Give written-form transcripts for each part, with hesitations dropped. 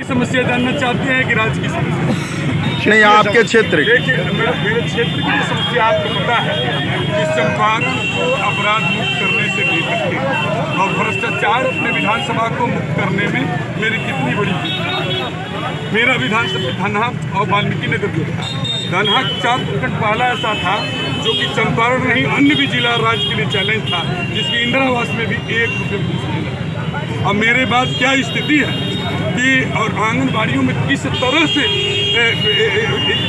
समस्या जानना चाहते हैं कि राज्य की समस्या? नहीं, आपके क्षेत्र की। देखिए, मेरे क्षेत्र की समस्या आपको पता है कि चंपारण को अपराध मुक्त करने से लेकर के और भ्रष्टाचार अपने विधानसभा को मुक्त करने में मेरी कितनी बड़ी भूमिका है। मेरा विधानसभा धनहा और वाल्मीकि नगर जो था, धनहा 4 प्रखंड पहला ऐसा था जो कि चंपारण नहीं अन्य भी जिला राज्य के लिए चैलेंज था, जिसकी इंदिरा आवास में भी 1 रुपये घूस नहीं लगा। अब मेरे बाद क्या स्थिति है कि और आंगनबाड़ियों में किस तरह से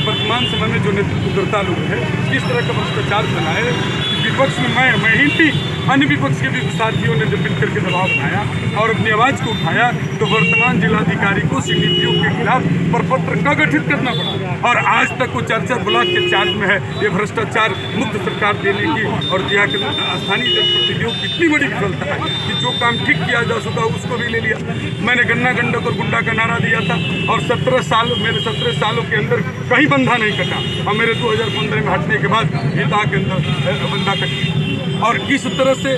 वर्तमान समय में जो नेतृत्वकर्ता लोग हैं किस तरह का भ्रष्टाचार बनाए, विपक्ष में मैं ही नहीं अन्य विपक्ष के भी साथियों ने जब मिलकर के दबाव बनाया और अपनी आवाज़ को उठाया तो वर्तमान जिलाधिकारी को CDPO के खिलाफ प्रपत्र का गठित करना पड़ा और आज तक वो 4 ब्लॉक के चार्ज में है। ये भ्रष्टाचार मुक्त सरकार देने की और यहाँ के स्थानीय जनप्रतिनिधियों की कितनी बड़ी विफलता है कि जो काम ठीक किया जा सका उसको भी ले लिया। मैंने गन्ना गंडक और गुंडा का नारा दिया था और 17 सालों के अंदर कहीं बंधा नहीं कटा और मेरे 2015 में हटने के बाद हिता के अंदर बंधा कट और किस तरह से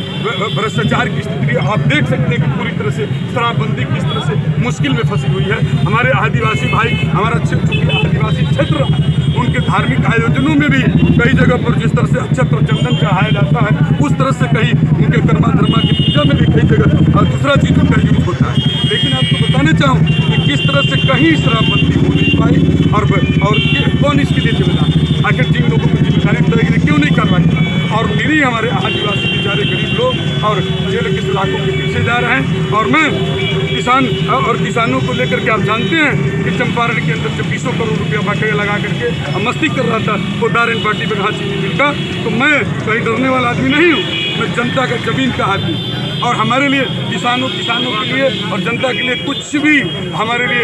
भ्रष्टाचार की स्थिति आप देख सकते हैं कि पूरी तरह से शराबबंदी किस तरह से मुश्किल में फंसी हुई है। हमारे आदिवासी भाई हमारा आदिवासी क्षेत्र उनके धार्मिक आयोजनों में भी कई जगह पर जिस तरह से अक्षत और चंदन चढ़ाया जाता है उस तरह से कहीं उनके कर्मा धर्मा की पूजा में भी कई जगह और दूसरा चीज़ों का यूज होता है। लेकिन आपको बताना चाहूँ कि किस तरह से कहीं शराबबंदी हो नहीं पाई और कौन इसके लिए जिम्मेदार, आखिर जिन लोगों को जिम्मेदारी तय क्यों नहीं कार्रवाई और मेरी हमारे आदिवासी बेचारे गरीब लोग और जेल के सलाखों के पीछे जा रहे हैं। और मैं किसानों को लेकर के आप जानते हैं कि चंपारण के अंदर जब 20 करोड़ रुपया बकेया लगा करके मस्ती कर रहा था पोदार एंड पार्टी में चीनी मिल का, तो मैं कहीं डरने वाला आदमी नहीं हूँ, मैं जनता का जमीन का आदमी और हमारे लिए किसानों के लिए और जनता के लिए कुछ भी हमारे लिए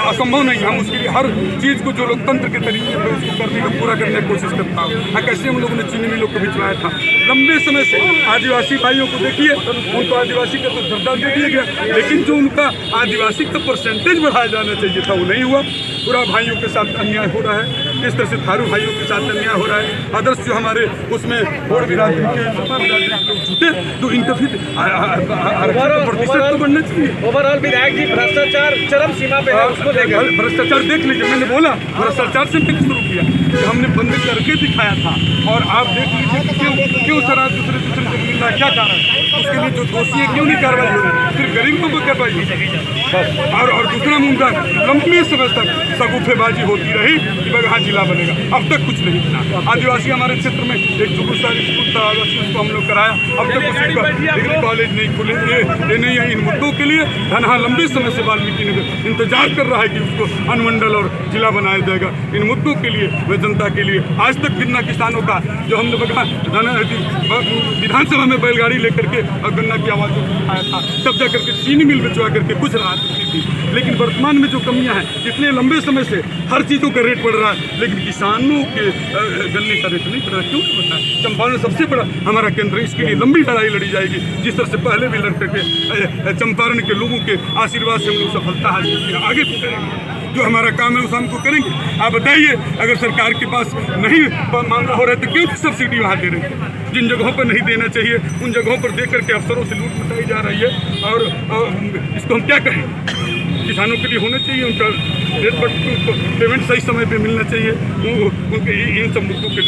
असंभव नहीं। हम उसके लिए हर चीज़ को जो लोकतंत्र के तरीके पर उसको करने का पूरा करने की कोशिश करता हूँ। कैसे हम लोगों ने चीनी मिलों को भिजवाया था लंबे समय से। आदिवासी भाइयों को देखिए, उनको आदिवासी का तो दर्जा दे दिया गया, लेकिन जो उनका आदिवासी का परसेंटेज बढ़ाया जाना चाहिए था वो नहीं हुआ। पूरा भाइयों के साथ अन्याय हो रहा है, इस तरह से थारू भाइयों के साथ अन्याय हो रहा है। आदर्श जो हमारे उसमें और बिरादरी के लोग जुटे तो इनका फिर प्रतिशत तो बढ़ना चाहिए। ओवरऑल विधायक जी भ्रष्टाचार चरम सीमा पे है, उसको लेकर भ्रष्टाचार देख लीजिए, मैंने बोला भ्रष्टाचार से मैंने शुरू किया कि हमने बंद करके दिखाया था और आप देख लीजिए क्यों सर दूसरे से मिल रहा है, क्या कारण है उसके लिए जो दोषी है क्यों नहीं कार्रवाई हो रही, फिर गरीबों को कार्रवाई हो रही। और दूसरा मुद्दा लंबे समय तक सगुफेबाजी होती रही कि बगहा जिला बनेगा, अब तक कुछ नहीं बना। आदिवासी हमारे क्षेत्र में एक जुगुसारी स्कूल था, उसको हम लोग कराया, अब तक उसका डिग्री कॉलेज नहीं खुले। ये नहीं है। इन मुद्दों के लिए धनहा लंबे समय से वाल्मीकि नगर इंतजार कर रहा है कि उसको अनुमंडल और जिला बनाया जाएगा। इन मुद्दों के लिए व जनता के लिए आज तक कितना किसानों का जो हमने बगा विधानसभा में बैलगाड़ी लेकर के और गन्ना की आवाज़ उठाया था, तब जा करके चीनी मिल बिचवा करके कुछ राहत मिली थी। लेकिन वर्तमान में जो कमियां हैं, इतने लंबे समय से हर चीज़ों का रेट बढ़ रहा है, लेकिन किसानों के गन्ने का रेट नहीं बढ़ रहा। क्यों नहीं बढ़ रहा है? चंपारण सबसे बड़ा हमारा केंद्र है, इसके लिए लंबी लड़ाई लड़ी जाएगी, जिस तरह से पहले भी लड़ करके चंपारण के लोगों के आशीर्वाद से हम लोग सफलता हासिल किया, आगे भी करेंगे। जो हमारा काम है उस हमको करेंगे। आप बताइए, अगर सरकार के पास नहीं मामला हो रहा है तो क्यों सब्सिडी वहाँ दे रही है? जिन जगहों पर नहीं देना चाहिए उन जगहों पर दे करके अफसरों से लूट मचाई जा रही है और इसको हम क्या कहें? किसानों के लिए होना चाहिए, उनका रेट पर पेमेंट सही समय पे मिलना चाहिए, उनके इन सब मुद्दों के लिए